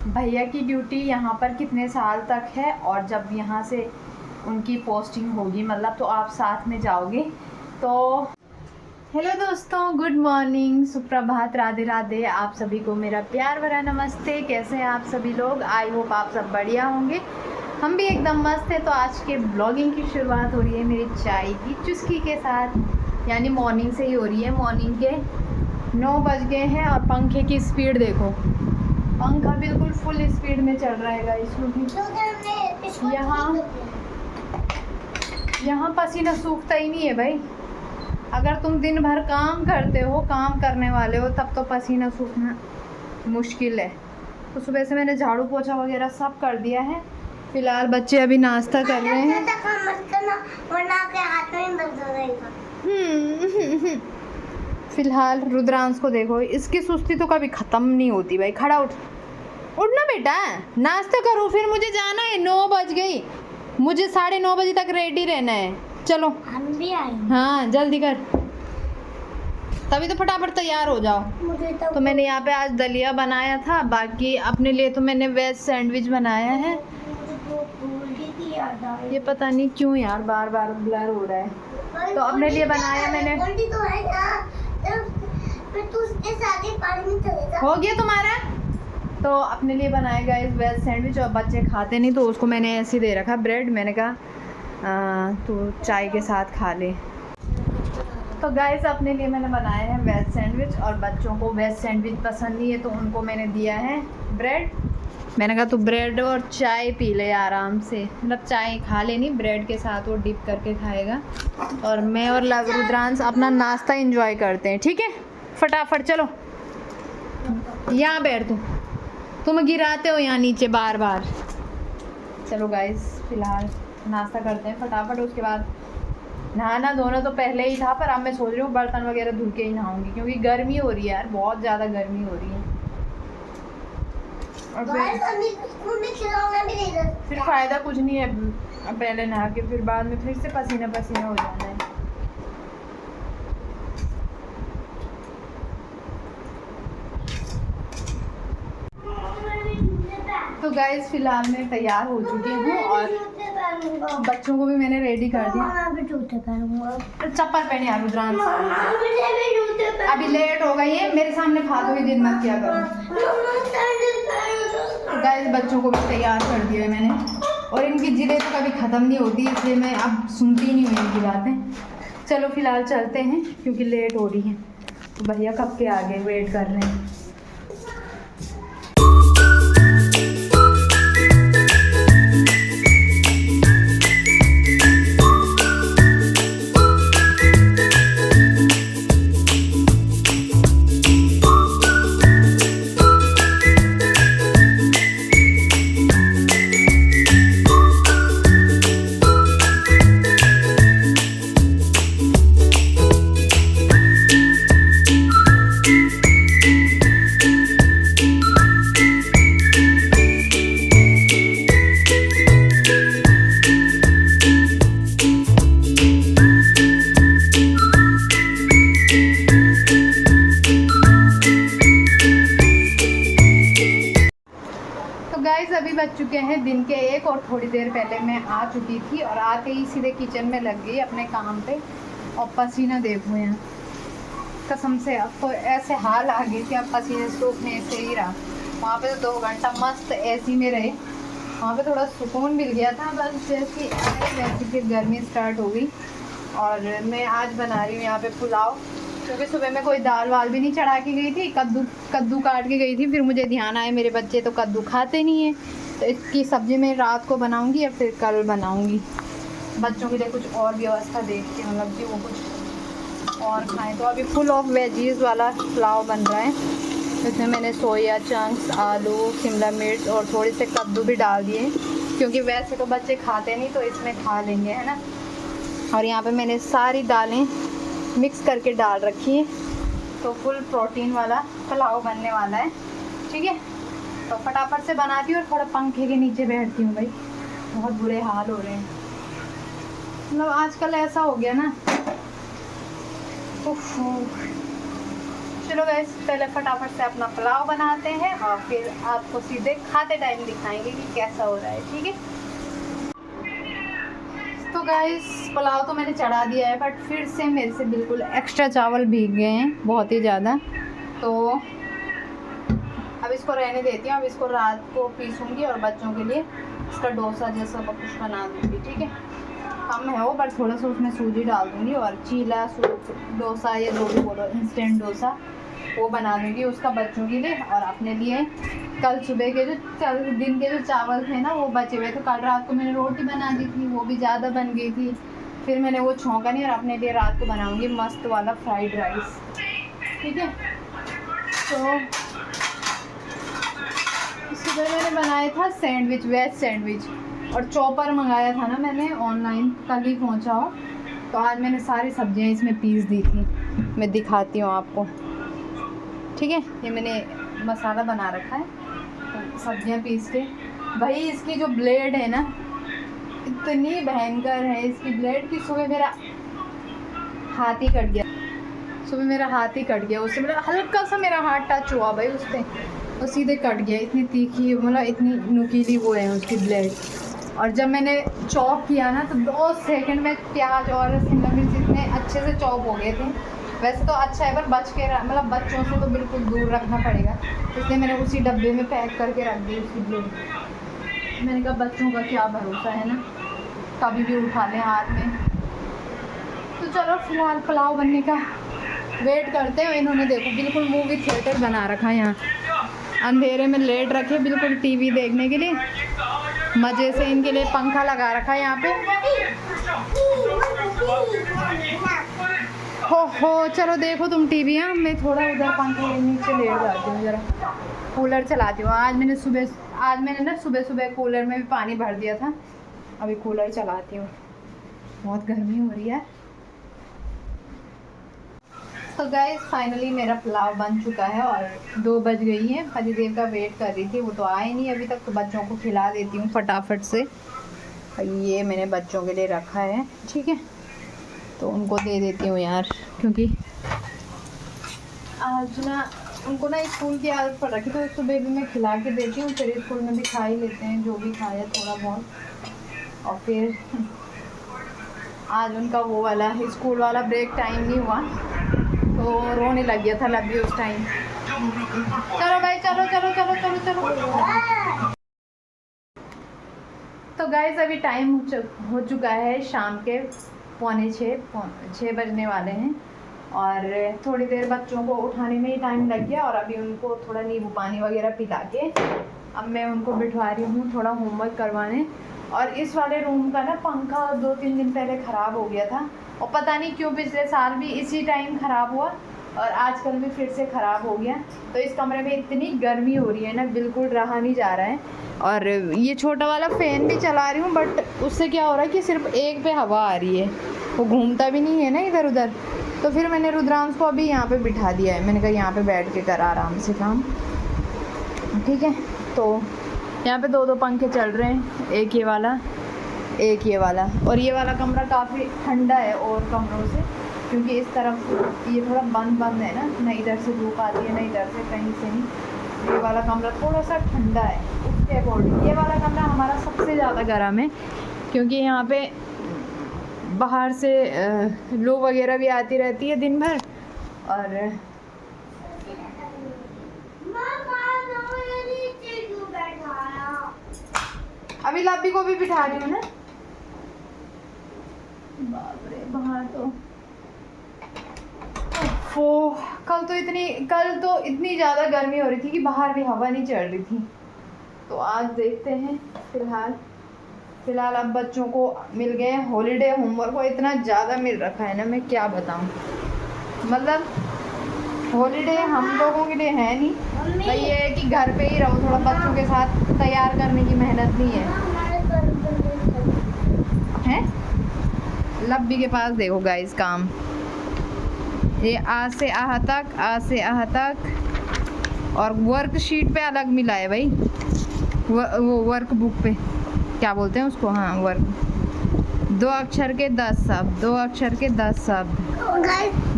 भैया की ड्यूटी यहाँ पर कितने साल तक है और जब यहाँ से उनकी पोस्टिंग होगी मतलब तो आप साथ में जाओगे। तो हेलो दोस्तों, गुड मॉर्निंग, सुप्रभात, राधे राधे। आप सभी को मेरा प्यार भरा नमस्ते। कैसे हैं आप सभी लोग? आई होप आप सब बढ़िया होंगे। हम भी एकदम मस्त है। तो आज के ब्लॉगिंग की शुरुआत हो रही है मेरी चाय की चुस्की के साथ, यानी मॉर्निंग से ही हो रही है। मॉर्निंग के 9 बज गए हैं और पंखे की स्पीड देखो, पंखा बिल्कुल फुल स्पीड में चल रहा है गाइस, क्योंकि यहाँ पसीना सूखता ही नहीं है भाई। अगर तुम दिन भर काम करते हो, काम करने वाले हो, तब तो पसीना सूखना मुश्किल है। तो सुबह से मैंने झाड़ू पोछा वगैरह सब कर दिया है। फिलहाल बच्चे अभी नाश्ता कर रहे हैं। फिलहाल रुद्रांश को देखो, इसकी सुस्ती तो कभी ख़त्म नहीं होती भाई। खड़ा उठना बेटा, नाश्ता करो, फिर मुझे जाना है। 9 बज गई, मुझे 9:30 बजे तक रेडी रहना है। चलो हम भी आए। हाँ जल्दी कर, तभी तो फटाफट तैयार हो जाओ। तो मैंने यहाँ पे आज दलिया बनाया था, बाकी अपने लिए तो मैंने वेज सैंडविच बनाया है। ये पता नहीं क्यों यार बार बार ब्लर हो रहा है। तो अपने लिए बनाया मैंने। हो गया तुम्हारा? तो अपने लिए बनाया गाइस वेज सैंडविच, और बच्चे खाते नहीं तो उसको मैंने ऐसे ही दे रखा ब्रेड। मैंने कहा तो चाय के साथ खा ले। तो गाइस अपने लिए मैंने बनाया है वेज सैंडविच, और बच्चों को वेज सैंडविच पसंद नहीं है तो उनको मैंने दिया है ब्रेड। मैंने कहा तो ब्रेड और चाय पी ले आराम से, मतलब चाय खा लेनी, ब्रेड के साथ वो डिप करके खाएगा। और मैं और रुद्रांश अपना नाश्ता एंजॉय करते हैं। ठीक है, फटाफट चलो, यहाँ बैठ तुम गिराते हो यहाँ नीचे बार बार। चलो गाइस फिलहाल नाश्ता करते हैं फटाफट, उसके बाद नहाना धोना तो पहले ही था, पर अब मैं सोच रही हूँ बर्तन वगैरह धुल के ही नहाऊंगी, क्योंकि गर्मी हो रही है यार, बहुत ज़्यादा गर्मी हो रही है। और फिर फ़ायदा कुछ नहीं है पहले नहा के फिर बाद में फिर से पसीना पसीना हो जाना है। तो गाइस फिलहाल मैं तैयार हो चुकी हूँ और बच्चों को भी मैंने रेडी कर दिया। चप्पल पहने यार रुद्रांश, अभी लेट हो गई है, मेरे सामने फालतू जिद मत किया करो। तो गाइस बच्चों को भी तैयार कर दिया है मैंने, और इनकी जिदें तो कभी ख़त्म नहीं होती, इसलिए मैं अब सुनती नहीं हूँ इनकी बातें। चलो फिलहाल चलते हैं क्योंकि लेट हो रही है। तो भैया कब के आगे वेट कर रहे हैं। अभी बज चुके हैं दिन के 1, और थोड़ी देर पहले मैं आ चुकी थी और आते ही सीधे किचन में लग गई अपने काम पे। और पसीना देखो यहाँ, कसम से अब तो ऐसे हाल आ गए कि अब पसीने सूखने से ही रहा। वहाँ पे तो 2 घंटा मस्त एसी में रहे, वहाँ पे थोड़ा सुकून मिल गया था। बस जैसी वैसे फिर गर्मी स्टार्ट हो गई। और मैं आज बना रही हूँ यहाँ पे पुलाव, क्योंकि सुबह में कोई दाल वाल भी नहीं चढ़ा के गई थी, कद्दू काट के गई थी। फिर मुझे ध्यान आया मेरे बच्चे तो कद्दू खाते नहीं हैं, तो इसकी सब्ज़ी मैं रात को बनाऊंगी या फिर कल बनाऊंगी। बच्चों के लिए कुछ और व्यवस्था देखती हूँ, मतलब कि वो कुछ और खाएं। तो अभी फुल ऑफ वेजीज वाला पुलाव बन रहा है। इसमें मैंने सोया चंक्स, आलू, शिमला मिर्च और थोड़े से कद्दू भी डाल दिए, क्योंकि वैसे तो बच्चे खाते नहीं तो इसमें खा लेंगे, है ना। और यहाँ पर मैंने सारी दालें मिक्स करके डाल रखी है, तो फुल प्रोटीन वाला पुलाव बनने वाला है। ठीक है, तो फटाफट से बनाती हूँ और थोड़ा पंखे के नीचे बैठती हूँ भाई, बहुत बुरे हाल हो रहे हैं। मतलब आजकल ऐसा हो गया ना, चलो गाइस पहले फटाफट से अपना पुलाव बनाते हैं और फिर आपको सीधे खाते टाइम दिखाएंगे कि कैसा हो रहा है, ठीक है। तो गाइस पुलाव तो मैंने चढ़ा दिया है, बट फिर से मेरे से बिल्कुल एक्स्ट्रा चावल भीग गए हैं बहुत ही ज़्यादा। तो अब इसको रहने देती हूँ। अब इसको रात को पीसूँगी और बच्चों के लिए इसका डोसा जैसा कुछ बना दूँगी, ठीक है। कम है वो, बट थोड़ा सा उसमें सूजी डाल दूँगी और चीला डोसा या जो भी बोलो, इंस्टेंट डोसा वो बना दूँगी उसका बच्चों के लिए। और अपने लिए कल सुबह के जो दिन के जो चावल थे ना वो बचे हुए थे। कल रात को मैंने रोटी बना दी थी, वो भी ज़्यादा बन गई थी, फिर मैंने वो छोंका नहीं और अपने लिए रात को बनाऊँगी मस्त वाला फ्राइड राइस, ठीक है। तो सुबह मैंने बनाया था सैंडविच, वेज सैंडविच, और चॉपर मंगाया था ना मैंने ऑनलाइन, कल ही पहुंचा हो। तो आज मैंने सारी सब्जियां इसमें पीस दी थी, मैं दिखाती हूँ आपको, ठीक है। ये मैंने मसाला बना रखा है, तो सब्जियां पीस के। भाई इसकी जो ब्लेड है ना इतनी भयंकर है इसकी ब्लेड कि सुबह मेरा हाथ ही कट गया, उससे मेरा हल्का सा मेरा हाथ टच हुआ भाई उस पर, वो सीधे कट गया। इतनी तीखी, मतलब इतनी नुकीली वो है उसकी ब्लेड। और जब मैंने चॉप किया ना तो 2 सेकंड में प्याज और शिमला मिर्च इतने अच्छे से चॉप हो गए थे। वैसे तो अच्छा है, पर मतलब बच्चों से तो बिल्कुल दूर रखना पड़ेगा, इसलिए मैंने उसी डब्बे में पैक करके रख दी उसकी ब्लेड। मैंने कहा बच्चों का क्या भरोसा है ना, कभी भी उठा लें हाथ में। तो चलो फिलहाल पुलाव बनने का वेट करते हैं। इन्होंने देखो बिल्कुल मूवी थिएटर बना रखा है, यहाँ अंधेरे में लेट रखे बिल्कुल टीवी देखने के लिए, मज़े से इनके लिए पंखा लगा रखा है यहाँ पे। हो चलो देखो तुम टीवी, हाँ मैं थोड़ा उधर पंखे के नीचे लेट जाती हूँ, ज़रा कूलर चलाती हूँ। आज मैंने ना सुबह कूलर में भी पानी भर दिया था, अभी कूलर चलाती हूँ, बहुत गर्मी हो रही है। तो गाइस फाइनली मेरा पुलाव बन चुका है और 2 बज गई हैं। हरीदेव का वेट कर रही थी, वो तो आए नहीं अभी तक, तो बच्चों को खिला देती हूँ फटाफट से। ये मैंने बच्चों के लिए रखा है, ठीक है, तो उनको दे देती हूँ यार, क्योंकि आज ना उनको ना स्कूल की आदत पड़ रखी, तो सुबह भी मैं खिला के देती हूँ, फिर स्कूल में भी खा ही लेते हैं जो भी खाया थोड़ा बहुत। और फिर आज उनका वो वाला स्कूल वाला ब्रेक टाइम नहीं हुआ, तो रोने लग गया था लभी उस टाइम। चलो भाई चलो। तो गाइस अभी टाइम हो चुका है शाम के 5:45 बजने वाले हैं, और थोड़ी देर बच्चों को उठाने में ही टाइम लग गया। और अभी उनको थोड़ा नींबू पानी वगैरह पिला के अब मैं उनको बिठवा रही हूँ थोड़ा होमवर्क करवाने। और इस वाले रूम का ना पंखा 2-3 दिन पहले ख़राब हो गया था, और पता नहीं क्यों पिछले साल भी इसी टाइम ख़राब हुआ और आजकल भी फिर से ख़राब हो गया। तो इस कमरे में इतनी गर्मी हो रही है ना, बिल्कुल रहा नहीं जा रहा है। और ये छोटा वाला फ़ैन भी चला रही हूँ, बट उससे क्या हो रहा है कि सिर्फ एक पे हवा आ रही है, वो घूमता भी नहीं है ना इधर उधर। तो फिर मैंने रुद्रांश को अभी यहाँ पे बिठा दिया है, मैंने कहा यहाँ पे बैठ के कर आराम से काम, ठीक है। तो यहाँ पे 2-2 पंखे चल रहे हैं, एक ये वाला, और ये वाला कमरा काफ़ी ठंडा है और कमरों से, क्योंकि इस तरफ ये थोड़ा बंद है ना इधर से धूप आती है ना इधर से, कहीं से नहीं। ये वाला कमरा थोड़ा सा ठंडा है, उसके अकॉर्डिंग ये वाला कमरा हमारा सबसे ज़्यादा गर्म है, क्योंकि यहाँ पे बाहर से लू वगैरह भी आती रहती है दिन भर। और अभी लाबी को भी बिठा रही हूँ ना, बाप रे बाहर तो कल तो इतनी ज़्यादा गर्मी हो रही थी कि बाहर भी हवा नहीं चल रही थी। तो आज देखते हैं, फिलहाल अब बच्चों को मिल गए हॉलीडे, होमवर्क को इतना ज़्यादा मिल रखा है ना, मैं क्या बताऊँ। मतलब हॉलीडे हम लोगों के लिए है नहीं, तो ये है कि घर पे ही रहो, थोड़ा बच्चों के साथ तैयार करने की मेहनत नहीं है। लब्बी के पास देखो गाइस काम, ये आ से आह तक, और वर्कशीट पे अलग मिला है भाई, वो वर्क बुक पे क्या बोलते हैं उसको, हाँ वर्क, 2 अक्षर के 10 शब्द,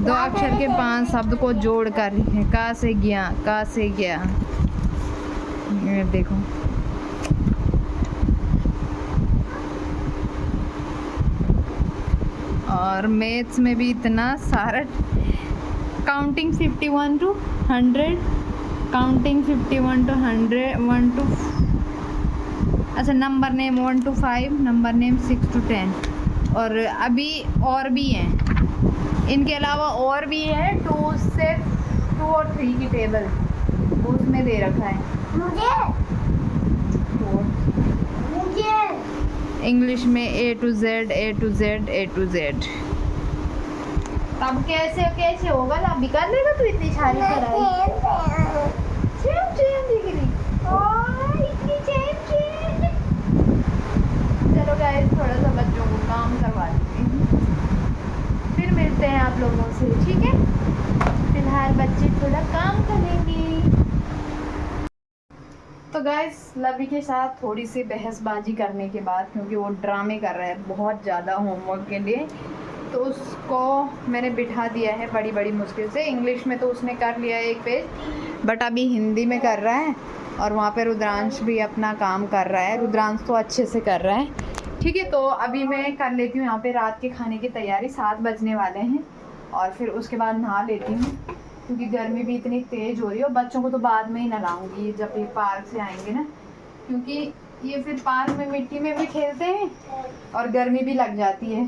दो अक्षर के 5 शब्द को जोड़ कर का से गया, का से गया। ये देखो, और मैथ्स में भी इतना सारा counting 51 to 100, counting 51 to 100, 1 to अच्छा number name 1 to 5, number name 6 to 10। और अभी और भी हैं, इनके अलावा और भी है 2 से 2 और 3 की टेबल उसमें दे रखा है। मुझे इंग्लिश में A to Z, A to Z, A to Z। तब कैसे कैसे होगा ना, अभी कर लेगा तू इतनी सारी पढ़ाई। चलो गाइस, थोड़ा सा बच्चों को काम करवा देते हैं, फिर मिलते हैं आप लोगों से, ठीक है? फिलहाल बच्चे थोड़ा काम करेंगे। तो गाइस, लवी के साथ थोड़ी सी बहसबाजी करने के बाद, क्योंकि वो ड्रामे कर रहा है बहुत ज़्यादा होमवर्क के लिए, तो उसको मैंने बिठा दिया है बड़ी बड़ी मुश्किल से। इंग्लिश में तो उसने कर लिया है 1 पेज, बट अभी हिंदी में कर रहा है। और वहाँ पे रुद्रांश भी अपना काम कर रहा है। रुद्रांश तो अच्छे से कर रहा है, ठीक है? तो अभी मैं कर लेती हूँ यहाँ पे रात के खाने की तैयारी। 7 बजने वाले हैं और फिर उसके बाद नहा लेती हूँ, क्योंकि गर्मी भी इतनी तेज़ हो रही है। और बच्चों को तो बाद में ही नहलाऊँगी जब ये पार्क से आएंगे ना, क्योंकि ये फिर पार्क में मिट्टी में भी खेलते हैं और गर्मी भी लग जाती है,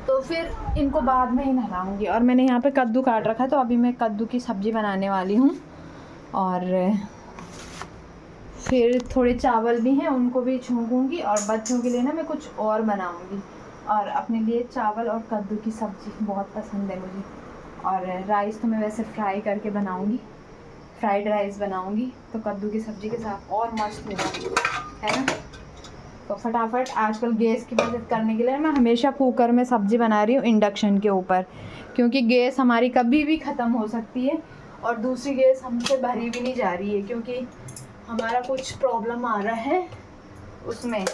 तो फिर इनको बाद में ही नहलाऊँगी। और मैंने यहाँ पे कद्दू काट रखा है, तो अभी मैं कद्दू की सब्ज़ी बनाने वाली हूँ। और फिर थोड़े चावल भी हैं, उनको भी छौंकूँगी। और बच्चों के लिए ना मैं कुछ और बनाऊँगी, और अपने लिए चावल और कद्दू की सब्ज़ी बहुत पसंद है मुझे। और राइस तो मैं वैसे फ्राई करके बनाऊँगी, फ्राइड राइस बनाऊँगी, तो कद्दू की सब्ज़ी के साथ और मस्त होगा, है ना? तो फटाफट आजकल गैस की बचत करने के लिए मैं हमेशा कुकर में सब्ज़ी बना रही हूँ इंडक्शन के ऊपर, क्योंकि गैस हमारी कभी भी ख़त्म हो सकती है। और दूसरी गैस हमसे भरी भी नहीं जा रही है, क्योंकि हमारा कुछ प्रॉब्लम आ रहा है उसमें।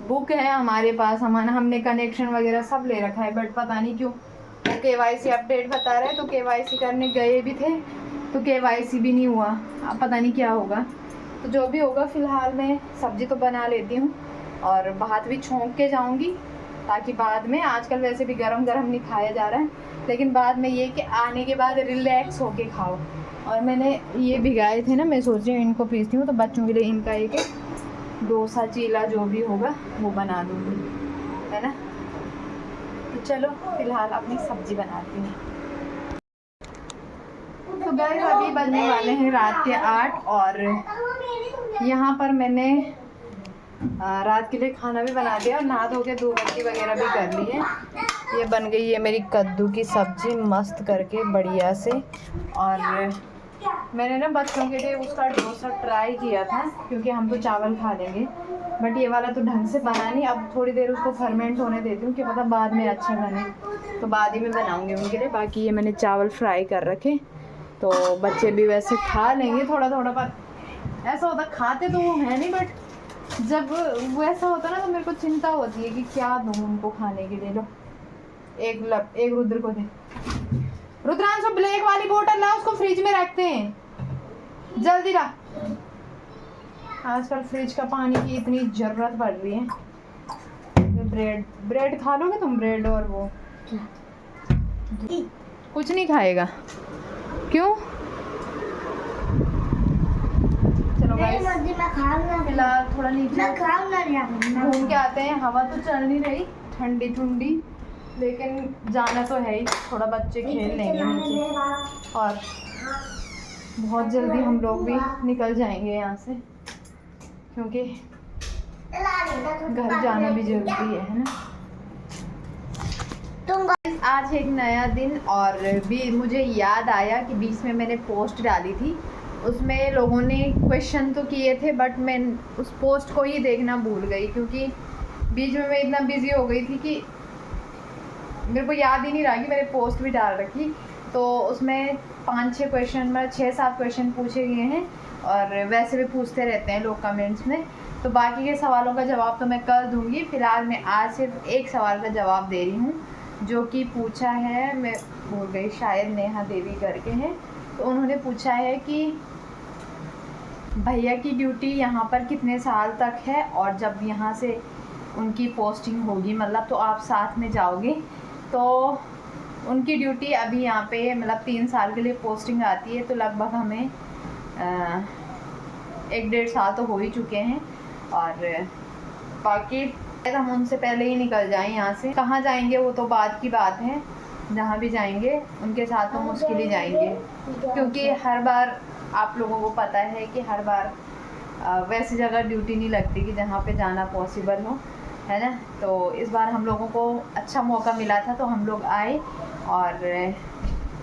बुक है हमारे पास, हमने कनेक्शन वगैरह सब ले रखा है, बट पता नहीं क्यों वो KYC अपडेट बता रहा है। तो KYC करने गए भी थे तो KYC भी नहीं हुआ, अब पता नहीं क्या होगा। तो जो भी होगा, फ़िलहाल मैं सब्ज़ी तो बना लेती हूँ और भात भी छौंक के जाऊँगी, ताकि बाद में, आजकल वैसे भी गरम गरम नहीं खाया जा रहा है, लेकिन बाद में ये कि आने के बाद रिलैक्स होके खाओ। और मैंने ये भिगाए थे ना, मैं सोच रही हूँ इनको पीसती हूँ, तो बच्चों के लिए इनका एक डोसा चीला जो भी होगा वो बना दूँगी, है ना? तो चलो फिलहाल अपनी सब्ज़ी बनाती हूँ। तो गाइस, अभी बजने वाले हैं रात के 8, और यहाँ पर मैंने रात के लिए खाना भी बना दिया और नहा धो के धूप बत्ती वगैरह भी कर ली है। ये बन गई है मेरी कद्दू की सब्ज़ी मस्त करके बढ़िया से। और मैंने ना बच्चों के लिए उसका डोसा ट्राई किया था, क्योंकि हम तो चावल खा लेंगे, बट ये वाला तो ढंग से बना नहीं। अब थोड़ी देर उसको फर्मेंट होने देती हूँ कि पता बाद में अच्छा बने, तो बाद ही में बनाऊँगी उनके लिए। बाकी ये मैंने चावल फ्राई कर रखे, तो बच्चे भी वैसे खा लेंगे थोड़ा थोड़ा, पर ऐसा होता खाते तो वो है नहीं, बट जब वो ऐसा होता ना, तो मेरे को चिंता होती है कि क्या दूँ उनको खाने के लिए। लो एक रुद्र को दे, रुद्रांश ब्लैक वाली बोतल ला, उसको फ्रिज में रखते हैं, जल्दी ला। आजकल फ्रिज का पानी की इतनी ज़रूरत पड़ रही है। ब्रेड खा लोगे तुम? ब्रेड और वो कुछ नहीं खाएगा, क्यों? चलो गाइस, फिलहाल थोड़ा नीचे घूम के आते हैं। हवा तो चल नहीं रही, ठंडी ठंडी, लेकिन जाना तो है ही। थोड़ा बच्चे खेल लेंगे नीचे, और बहुत जल्दी हम लोग भी निकल जाएंगे यहाँ से, क्योंकि घर जाना भी जरूरी है ना? आज एक नया दिन, और भी मुझे याद आया कि बीच में मैंने पोस्ट डाली थी, उसमें लोगों ने क्वेश्चन तो किए थे, बट मैं उस पोस्ट को ही देखना भूल गई, क्योंकि बीच में मैं इतना बिजी हो गई थी कि मेरे को याद ही नहीं रहा कि मैंने पोस्ट भी डाल रखी। तो उसमें 5-6 क्वेश्चन, मतलब 6-7 क्वेश्चन पूछे गए हैं, और वैसे भी पूछते रहते हैं लोग कमेंट्स में। तो बाकी के सवालों का जवाब तो मैं कल दूंगी। फ़िलहाल मैं आज सिर्फ एक सवाल का जवाब दे रही हूँ, जो कि पूछा है, मैं भूल गई, शायद नेहा देवी करके हैं, तो उन्होंने पूछा है कि भैया की ड्यूटी यहाँ पर कितने साल तक है, और जब यहाँ से उनकी पोस्टिंग होगी मतलब तो आप साथ में जाओगे। तो उनकी ड्यूटी अभी यहाँ पे मतलब 3 साल के लिए पोस्टिंग आती है, तो लगभग हमें 1-1.5 साल तो हो ही चुके हैं। और बाकी हम उनसे पहले ही निकल जाएं यहाँ से। कहाँ जाएंगे वो तो बाद की बात है, जहाँ भी जाएंगे उनके साथ तो मुश्किल ही जाएंगे, क्योंकि हर बार आप लोगों को पता है कि हर बार वैसी जगह ड्यूटी नहीं लगती कि जहाँ पे जाना पॉसिबल हो, है ना। तो इस बार हम लोगों को अच्छा मौका मिला था तो हम लोग आए, और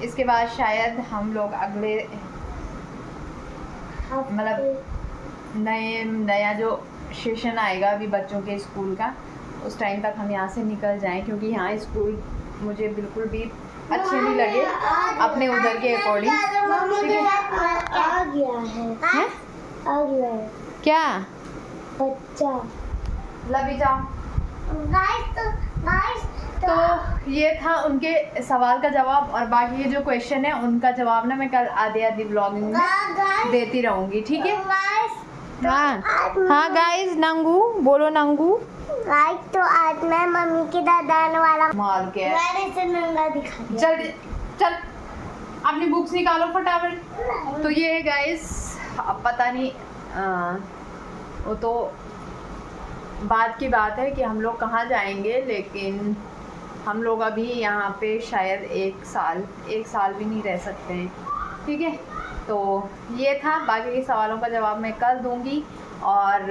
इसके बाद शायद हम लोग अगले मतलब नया जो सेशन आएगा अभी बच्चों के स्कूल का, उस टाइम तक हम यहाँ से निकल जाएं, क्योंकि यहाँ स्कूल मुझे बिल्कुल भी अच्छे नहीं लगे अपने उधर के अकॉर्डिंग। आ गया है क्या बच्चा लभी जाओ। तो ये था उनके सवाल का जवाब, और बाकी ये जो क्वेश्चन है उनका जवाब ना मैं कल आधी ब्लॉगिंग में देती रहूँगी, ठीक है। हाँ गाइस, नंगू बोलो, नंगू गाइस। तो आज मैं मम्मी के दादा वाला मार के मैंने इसे नंगा दिखा दिया। जल्दी चल अपनी बुक्स निकालो फटाफट। तो ये है गाइस, अब पता नहीं वो तो बाद की बात है कि हम लोग कहाँ जाएंगे, लेकिन हम लोग अभी यहाँ पे शायद 1 साल भी नहीं रह सकते हैं, ठीक है। तो ये था, बाकी के सवालों का जवाब मैं कल दूंगी, और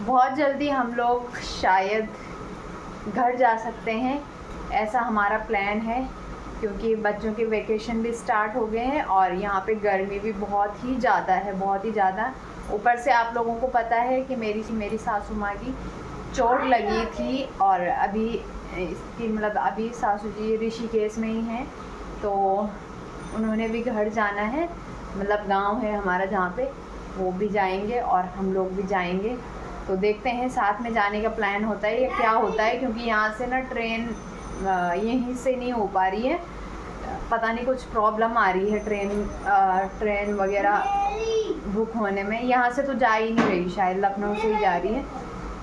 बहुत जल्दी हम लोग शायद घर जा सकते हैं, ऐसा हमारा प्लान है, क्योंकि बच्चों के वेकेशन भी स्टार्ट हो गए हैं और यहाँ पे गर्मी भी बहुत ही ज़्यादा है, बहुत ही ज़्यादा। ऊपर से आप लोगों को पता है कि मेरी सासू माँ की चोट लगी थी, और अभी इसकी मतलब अभी सासू जी ऋषिकेश में ही हैं, तो उन्होंने भी घर जाना है, मतलब गांव है हमारा जहाँ पे, वो भी जाएंगे और हम लोग भी जाएंगे। तो देखते हैं साथ में जाने का प्लान होता है या क्या होता है, क्योंकि यहाँ से ना ट्रेन यहीं से नहीं हो पा रही है, पता नहीं कुछ प्रॉब्लम आ रही है ट्रेन वगैरह बुक होने में। यहाँ से तो जा ही नहीं रही, शायद लखनऊ से ही जा रही है,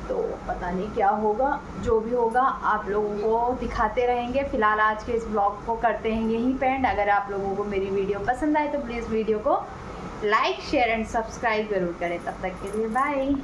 तो पता नहीं क्या होगा। जो भी होगा आप लोगों को दिखाते रहेंगे। फ़िलहाल आज के इस ब्लॉग को करते हैं यहीं पे एंड। अगर आप लोगों को मेरी वीडियो पसंद आए तो प्लीज़ वीडियो को लाइक शेयर एंड सब्सक्राइब ज़रूर करें। तब तक के लिए बाय।